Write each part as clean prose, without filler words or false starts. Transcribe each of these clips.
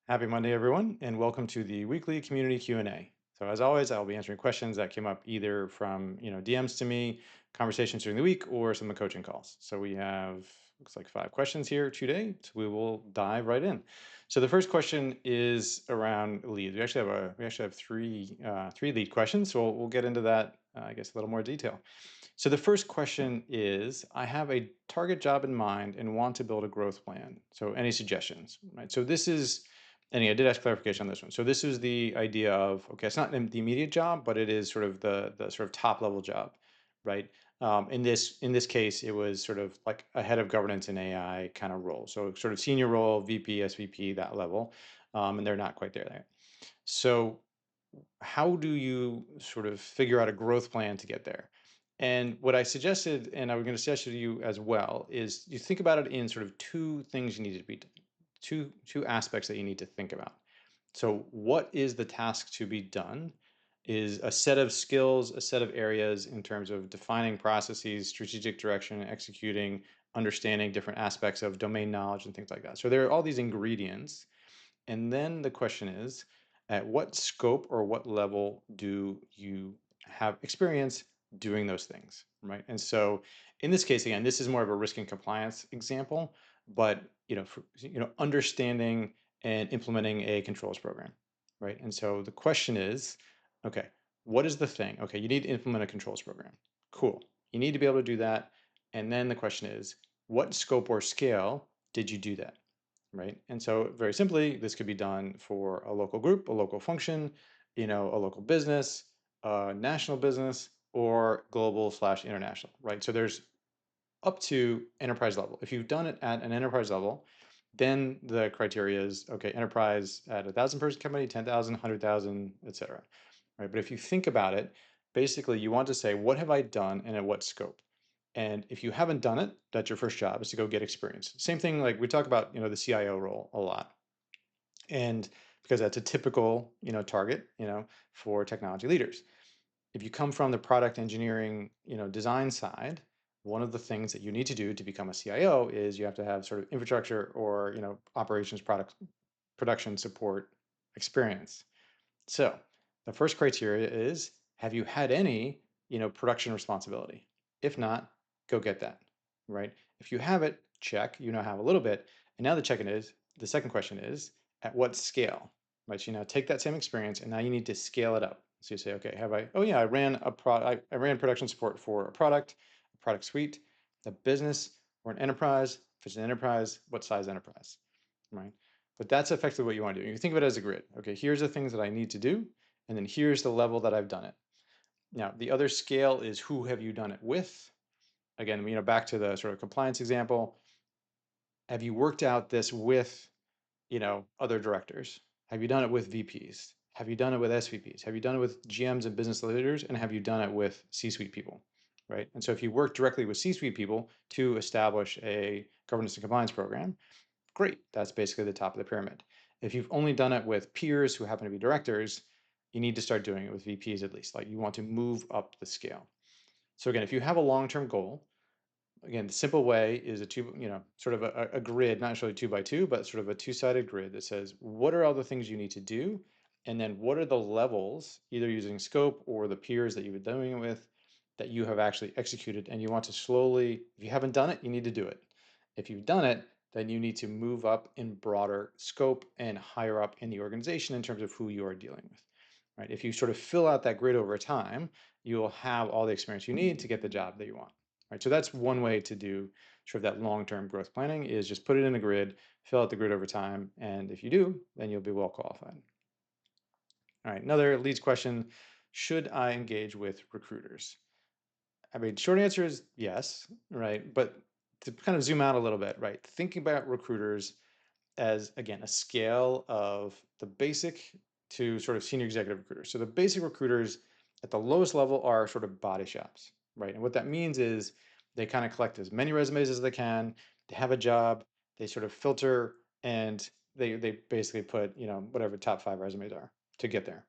Happy Monday, everyone, and welcome to the weekly community Q&A. So as always, I'll be answering questions that came up either from DMs to me, conversations during the week, or some of the coaching calls. So we have looks like 5 questions here today. So we will dive right in. So the first question is around leads. We actually have three lead questions. So we'll get into that, I guess, a little more detail. So the first question is, I have a target job in mind and want to build a growth plan. So any suggestions, right? So this is, and I did ask clarification on this one. So this is the idea of, okay, it's not the immediate job, but it is sort of the sort of top level job, right? In this case, it was sort of like a head of governance and AI kind of role. So sort of senior role, VP, SVP, that level, and they're not quite there yet. So how do you sort of figure out a growth plan to get there? And what I suggested, and I was going to suggest to you as well, is you think about it in sort of two things you need to be, two aspects that you need to think about. So what is the task to be done is a set of skills, a set of areas in terms of defining processes, strategic direction, executing, understanding different aspects of domain knowledge and things like that. So there are all these ingredients. And then the question is, at what scope or what level do you have experience doing those things, right? And so in this case, again, this is more of a risk and compliance example, but understanding and implementing a controls program, right? And so the question is, okay, what is the thing? Okay, you need to implement a controls program. Cool. You need to be able to do that. And then the question is, what scope or scale did you do that? Right? And so very simply, this could be done for a local group, a local function, a local business, a national business, or global/international, right? So there's up to enterprise level. If you've done it at an enterprise level, then the criteria is, okay, enterprise at 1,000 person company, 10,000, 100,000, etc. Right? But if you think about it, basically you want to say, what have I done and at what scope? And if you haven't done it, that's your first job is to go get experience. Same thing, like we talk about, the CIO role a lot. And because that's a typical, target, for technology leaders. If you come from the product engineering, design side, one of the things that you need to do to become a CIO is you have to have sort of infrastructure or, operations product production support experience. So the first criteria is, have you had any, production responsibility? If not, go get that, right? If you have it, check, have a little bit. And now the second question is, at what scale, right? So you now take that same experience and now you need to scale it up. So you say, okay, oh yeah, I ran a product, I ran production support for a product suite, a business, or an enterprise. If it's an enterprise, what size enterprise, right? But that's effectively what you want to do. You think of it as a grid. Okay, here's the things that I need to do, and then here's the level that I've done it. Now, the other scale is who have you done it with? Again, back to the sort of compliance example. Have you worked out this with, other directors? Have you done it with VPs? Have you done it with SVPs? Have you done it with GMs and business leaders? And have you done it with C-suite people? Right. And so if you work directly with C-suite people to establish a governance and compliance program, great. That's basically the top of the pyramid. If you've only done it with peers who happen to be directors, you need to start doing it with VPs at least. Like you want to move up the scale. So again, if you have a long-term goal, again, the simple way is sort of a grid, not necessarily 2 by 2, but sort of a two-sided grid that says, what are all the things you need to do? And then what are the levels, either using scope or the peers that you've been doing it with, that you have actually executed. And you want to slowly, if you haven't done it, you need to do it. If you've done it, then you need to move up in broader scope and higher up in the organization in terms of who you are dealing with. Right? If you sort of fill out that grid over time, you will have all the experience you need to get the job that you want. Right? So that's one way to do sort of that long-term growth planning is just put it in a grid, fill out the grid over time, and if you do, then you'll be well qualified. All right, another leads question, should I engage with recruiters? I mean, short answer is yes, right? But to kind of zoom out a little bit, right? Thinking about recruiters as, again, a scale of the basic to sort of senior executive recruiters. So the basic recruiters at the lowest level are sort of body shops, right? And what that means is they kind of collect as many resumes as they can. They have a job, they sort of filter, and they basically put, whatever top 5 resumes are to get there.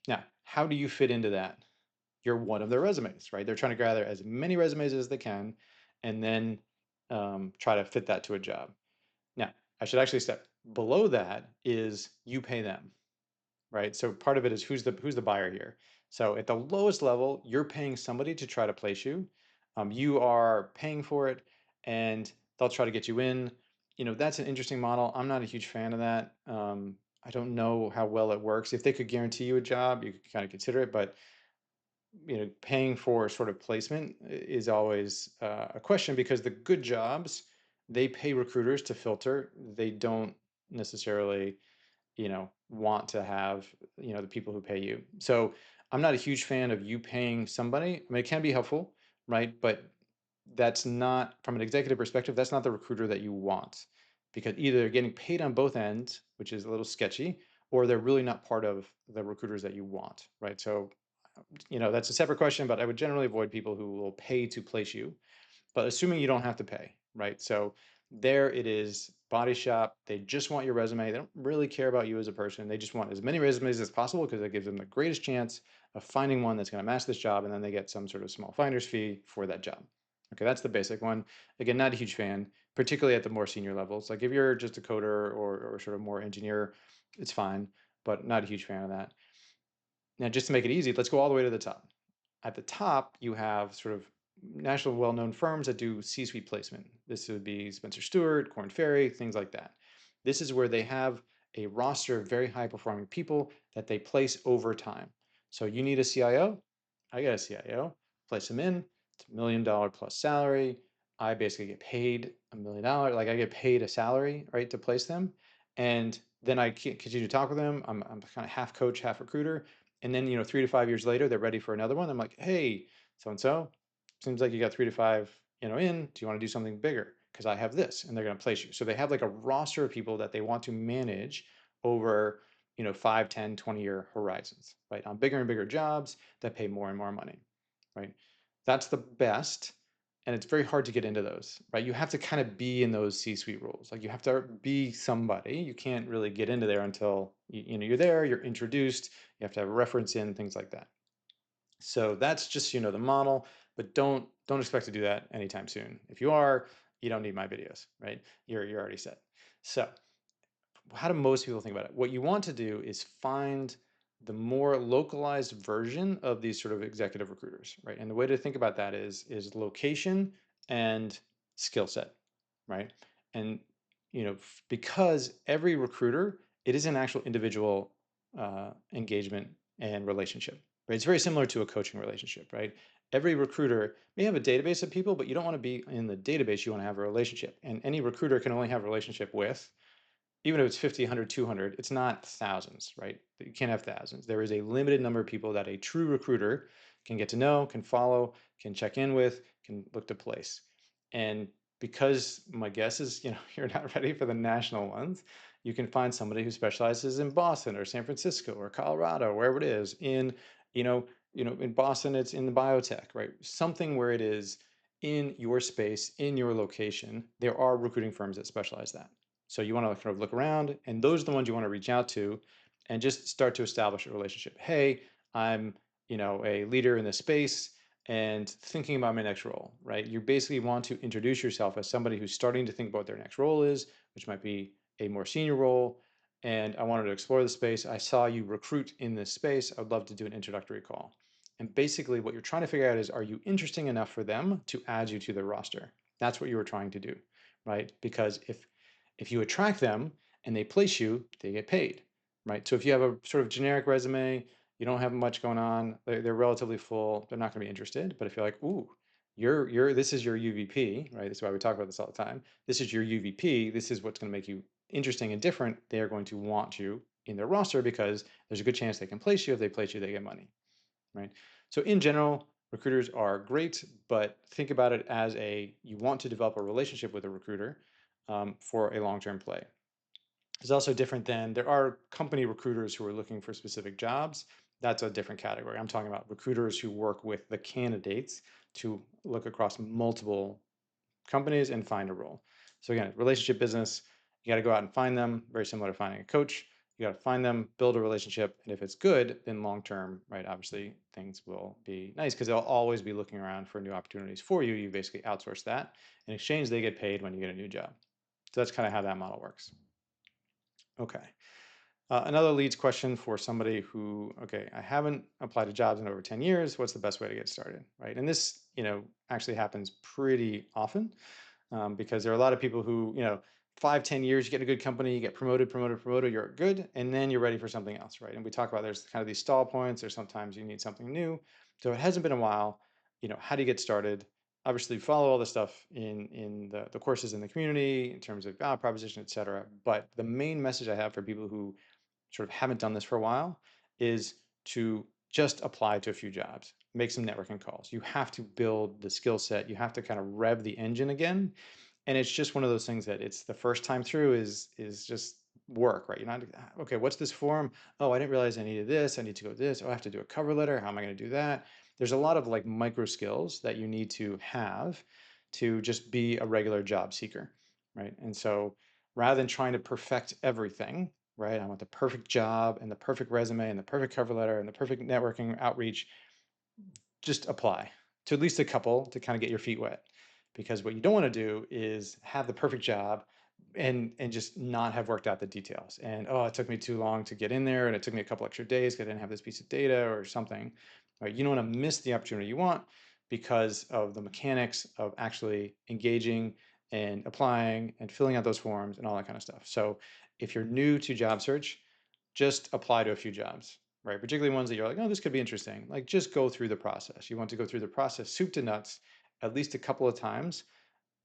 Now, how do you fit into that? You're one of their resumes, right? They're trying to gather as many resumes as they can and then try to fit that to a job. Now, I should actually Below that is you pay them, right? So part of it is who's the buyer here. So at the lowest level, you're paying somebody to try to place you. You are paying for it, and they'll try to get you in. That's an interesting model. I'm not a huge fan of that. I don't know how well it works. If they could guarantee you a job, you could kind of consider it, but paying for sort of placement is always a question because the good jobs, they pay recruiters to filter. They don't necessarily want to have, the people who pay you. So I'm not a huge fan of you paying somebody. I mean, it can be helpful, right? But that's not, from an executive perspective, that's not the recruiter that you want because either they're getting paid on both ends, which is a little sketchy, or they're really not part of the recruiters that you want, right? So, that's a separate question, but I would generally avoid people who will pay to place you, but assuming you don't have to pay, right? So there it is, body shop. They just want your resume. They don't really care about you as a person. They just want as many resumes as possible because it gives them the greatest chance of finding one that's going to match this job, and then they get some sort of small finder's fee for that job. Okay, that's the basic one. Again, not a huge fan, particularly at the more senior levels. Like if you're just a coder or sort of more engineer, it's fine, but not a huge fan of that. Now, just to make it easy, let's go all the way to the top. At the top, you have sort of national well-known firms that do C-suite placement. This would be Spencer Stewart, Korn Ferry, things like that. This is where they have a roster of very high-performing people that they place over time. So you need a CIO, I got a CIO, place them in, it's $1 million plus salary. I basically get paid $1 million, like I get paid a salary, right, to place them. And then I continue to talk with them. I'm kind of half coach, half recruiter. And then, 3 to 5 years later, they're ready for another one. I'm like, hey, so and so, seems like you got 3 to 5, in. Do you want to do something bigger? Because I have this, and they're going to place you. So they have like a roster of people that they want to manage over, 5, 10, 20-year horizons, right? On bigger and bigger jobs that pay more and more money, right? That's the best. And it's very hard to get into those, right? You have to kind of be in those C-suite roles. Like you have to be somebody. You can't really get into there until you're there, you're introduced, you have to have a reference in, things like that. So that's just, the model, but don't expect to do that anytime soon. If you are, you don't need my videos, right? You're already set. So how do most people think about it? What you want to do is find the more localized version of these sort of executive recruiters, right? And the way to think about that is location and skill set, right? And because every recruiter, it is an actual individual engagement and relationship, right? It's very similar to a coaching relationship, right? Every recruiter may have a database of people, but you don't want to be in the database. You want to have a relationship, and any recruiter can only have a relationship with, even if it's 50, 100, 200, it's not thousands, right? You can't have thousands. There is a limited number of people that a true recruiter can get to know, can follow, can check in with, can look to place. And because my guess is, you're not ready for the national ones, you can find somebody who specializes in Boston or San Francisco or Colorado, wherever it is. In Boston, it's in the biotech, right? Something where it is in your space, in your location. There are recruiting firms that specialize that. So you want to kind of look around, and those are the ones you want to reach out to and just start to establish a relationship. Hey, I'm, a leader in this space and thinking about my next role, right? You basically want to introduce yourself as somebody who's starting to think about what their next role is, which might be a more senior role. And I wanted to explore the space. I saw you recruit in this space. I would love to do an introductory call. And basically, what you're trying to figure out is, are you interesting enough for them to add you to their roster? That's what you were trying to do, right? Because if you attract them and they place you, they get paid, right? So if you have a sort of generic resume, you don't have much going on, they're relatively full, they're not going to be interested. But if you're like, ooh, this is your UVP, right? That's why we talk about this all the time. This is your UVP. This is what's going to make you interesting and different. They are going to want you in their roster because there's a good chance they can place you. If they place you, they get money, right? So in general, recruiters are great, but think about it as you want to develop a relationship with a recruiter for a long-term play. It's also different than there are company recruiters who are looking for specific jobs. That's a different category. I'm talking about recruiters who work with the candidates to look across multiple companies and find a role. So again, relationship business, you got to go out and find them, very similar to finding a coach. You got to find them, build a relationship, and if it's good, then long term, right, obviously things will be nice because they'll always be looking around for new opportunities for you. You basically outsource that. In exchange, they get paid when you get a new job. So that's kind of how that model works. Okay. Another leads question for somebody who, okay, I haven't applied to jobs in over 10 years. What's the best way to get started? Right. And this, actually happens pretty often, because there are a lot of people who, 5, 10 years, you get a good company, you get promoted, you're good, and then you're ready for something else. Right. And we talk about there's kind of these stall points, or sometimes you need something new. So it hasn't been a while. How do you get started? Obviously, follow all the stuff in the courses in the community in terms of proposition, et cetera. But the main message I have for people who sort of haven't done this for a while is to just apply to a few jobs, make some networking calls. You have to build the skill set. You have to kind of rev the engine again. And it's just one of those things that it's the first time through is just work, right? You're not, okay, what's this form? Oh, I didn't realize I needed this. I need to go this. Oh, I have to do a cover letter. How am I going to do that? There's a lot of like micro skills that you need to have to just be a regular job seeker, right? And so rather than trying to perfect everything, right? I want the perfect job and the perfect resume and the perfect cover letter and the perfect networking outreach. Just apply to at least a couple to kind of get your feet wet. Because what you don't want to do is have the perfect job and just not have worked out the details. And oh, it took me too long to get in there, and it took me a couple extra days because I didn't have this piece of data or something. Right? You don't want to miss the opportunity you want because of the mechanics of actually engaging and applying and filling out those forms and all that kind of stuff. So if you're new to job search, just apply to a few jobs, right? Particularly ones that you're like, oh, this could be interesting. Like, just go through the process. You want to go through the process soup to nuts at least a couple of times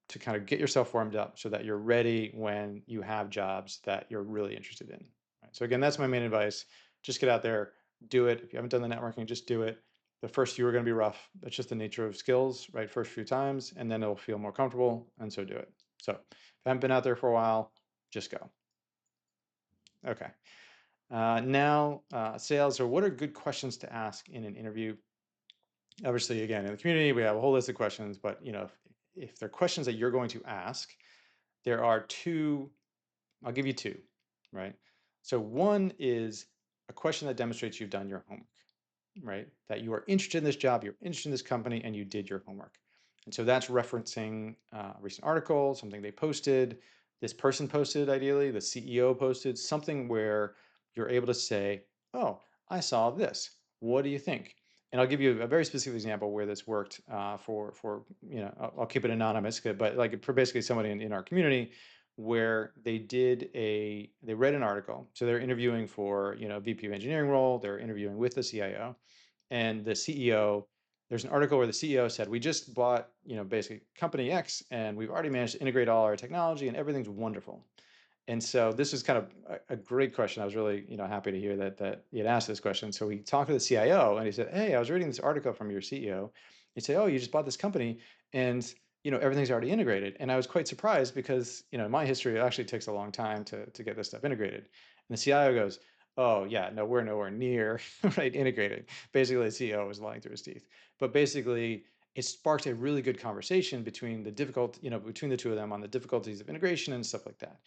to kind of get yourself warmed up so that you're ready when you have jobs that you're really interested in. Right? So again, that's my main advice. Just get out there, do it. If you haven't done the networking, just do it. The first few are going to be rough. That's just the nature of skills, right? First few times, and then it'll feel more comfortable, and so do it. So if you haven't been out there for a while, just go. Okay. Now, sales, or what are good questions to ask in an interview? Obviously, again, in the community, we have a whole list of questions, but if they're questions that you're going to ask, there are two. I'll give you two, right? So one is a question that demonstrates you've done your homework, right? That you are interested in this job, you're interested in this company, and you did your homework. And so that's referencing a recent article, something they posted, this person posted, ideally, the CEO posted, something where you're able to say, oh, I saw this. What do you think? And I'll give you a very specific example where this worked for I'll keep it anonymous, but like for basically somebody in our community where they read an article. So they're interviewing for, VP of engineering role. They're interviewing with the CIO, and the CEO, there's an article where the CEO said, we just bought, basically company X, and we've already managed to integrate all our technology and everything's wonderful. And so this is kind of a great question. I was really, happy to hear that he had asked this question. So we talked to the CIO, and he said, hey, I was reading this article from your CEO. He'd say, oh, you just bought this company, and everything's already integrated. And I was quite surprised because, in my history, it actually takes a long time to get this stuff integrated. And the CIO goes, oh yeah, no, we're nowhere near right integrated. Basically, the CEO was lying through his teeth. But basically, it sparked a really good conversation between between the two of them on the difficulties of integration and stuff like that.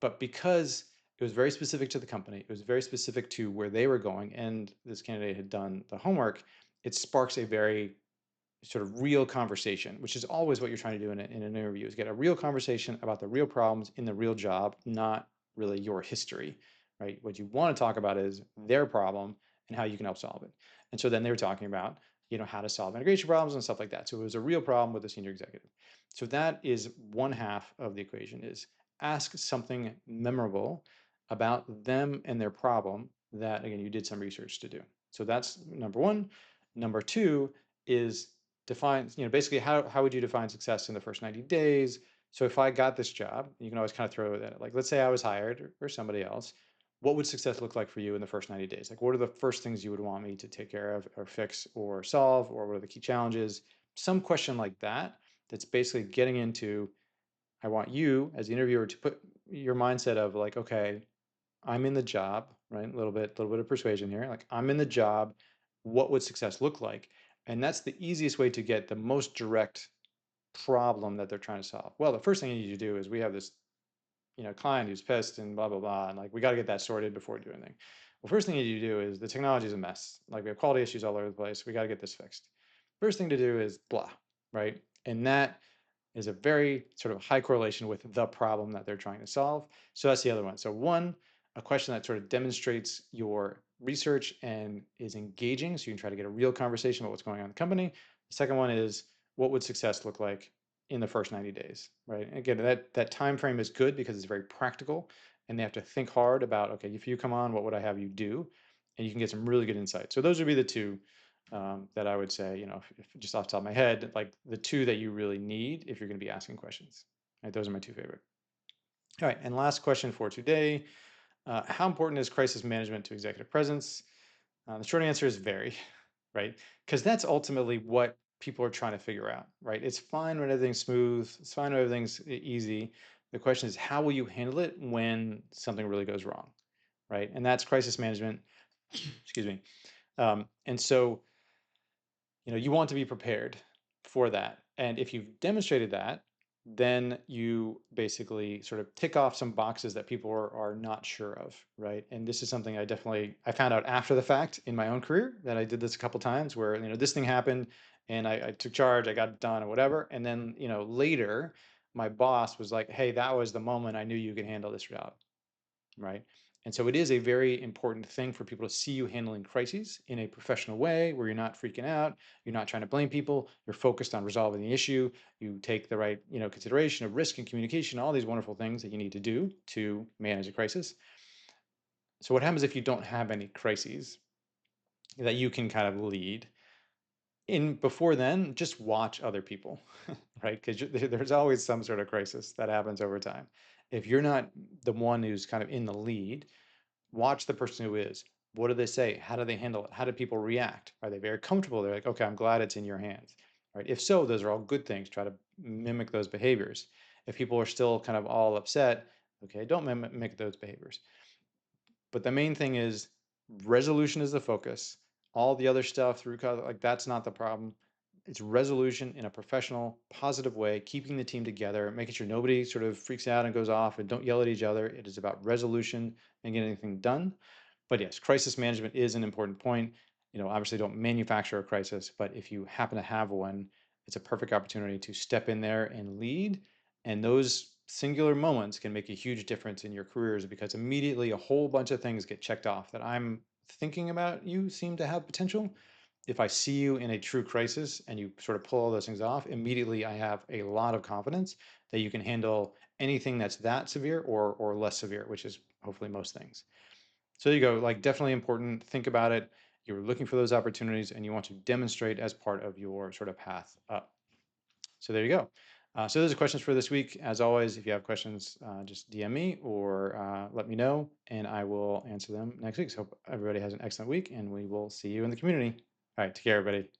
But because it was very specific to the company, it was very specific to where they were going, and this candidate had done the homework, it sparks a very sort of real conversation, which is always what you're trying to do in an interview, is get a real conversation about the real problems in the real job, not really your history, right? What you want to talk about is their problem and how you can help solve it. And so then they were talking about, how to solve integration problems and stuff like that. So it was a real problem with a senior executive. So that is one half of the equation, is ask something memorable about them and their problem that, again, you did some research to do. So that's number one. Number two is define, basically how would you define success in the first 90 days? So if I got this job, you can always kind of throw that, like, let's say I was hired or somebody else, what would success look like for you in the first 90 days? Like, what are the first things you would want me to take care of or fix or solve, or what are the key challenges? Some question like that, that's basically getting into, I want you as the interviewer to put your mindset of like, okay, I'm in the job, right? A little bit of persuasion here. Like, I'm in the job. What would success look like? And that's the easiest way to get the most direct problem that they're trying to solve. Well, the first thing you need to do is, we have this, client who's pissed and blah, blah, blah. And like, we got to get that sorted before we do anything. Well, first thing you need to do is, the technology is a mess. Like, we have quality issues all over the place. We got to get this fixed. First thing to do is blah, right? And that is a very sort of high correlation with the problem that they're trying to solve. So that's the other one. So one, a question that sort of demonstrates your research and is engaging, so you can try to get a real conversation about what's going on in the company. The second one is, what would success look like in the first 90 days, right? And again, that time frame is good because it's very practical, and they have to think hard about, okay, if you come on, what would I have you do? And you can get some really good insight. So those would be the two that I would say, if just off the top of my head, like the two that you really need if you're going to be asking questions. Right? Those are my two favorite. All right, and last question for today. How important is crisis management to executive presence? The short answer is very, right? Because that's ultimately what people are trying to figure out, right? It's fine when everything's smooth, it's fine when everything's easy. The question is, how will you handle it when something really goes wrong, right? And that's crisis management. Excuse me. And so, you want to be prepared for that. And if you've demonstrated that, then you basically sort of tick off some boxes that people are not sure of, right? And this is something I found out after the fact in my own career, that I did this a couple times where, this thing happened and I took charge, I got it done or whatever. And then, later my boss was like, hey, that was the moment I knew you could handle this job, right? And so it is a very important thing for people to see you handling crises in a professional way where you're not freaking out, you're not trying to blame people, you're focused on resolving the issue, you take the right, consideration of risk and communication, all these wonderful things that you need to do to manage a crisis. So what happens if you don't have any crises that you can kind of lead? In before then, just watch other people, right? Because there's always some sort of crisis that happens over time. If you're not the one who's kind of in the lead, watch the person who is. What do they say? How do they handle it? How do people react? Are they very comfortable? They're like, okay, I'm glad it's in your hands. Right? If so, those are all good things. Try to mimic those behaviors. If people are still kind of all upset, okay, don't mimic those behaviors. But the main thing is, resolution is the focus. All the other stuff through, like, that's not the problem. It's resolution in a professional, positive way, keeping the team together, making sure nobody sort of freaks out and goes off, and don't yell at each other. It is about resolution and getting anything done. But yes, crisis management is an important point. Obviously don't manufacture a crisis, but if you happen to have one, it's a perfect opportunity to step in there and lead. And those singular moments can make a huge difference in your careers, because immediately a whole bunch of things get checked off that I'm thinking about you seem to have potential. If I see you in a true crisis and you sort of pull all those things off, immediately I have a lot of confidence that you can handle anything that's that severe or less severe, which is hopefully most things. So there you go, like, definitely important. Think about it. You're looking for those opportunities and you want to demonstrate as part of your sort of path up. So there you go. So those are questions for this week. As always, if you have questions, just DM me or let me know, and I will answer them next week. So hope everybody has an excellent week, and we will see you in the community. All right, take care, everybody.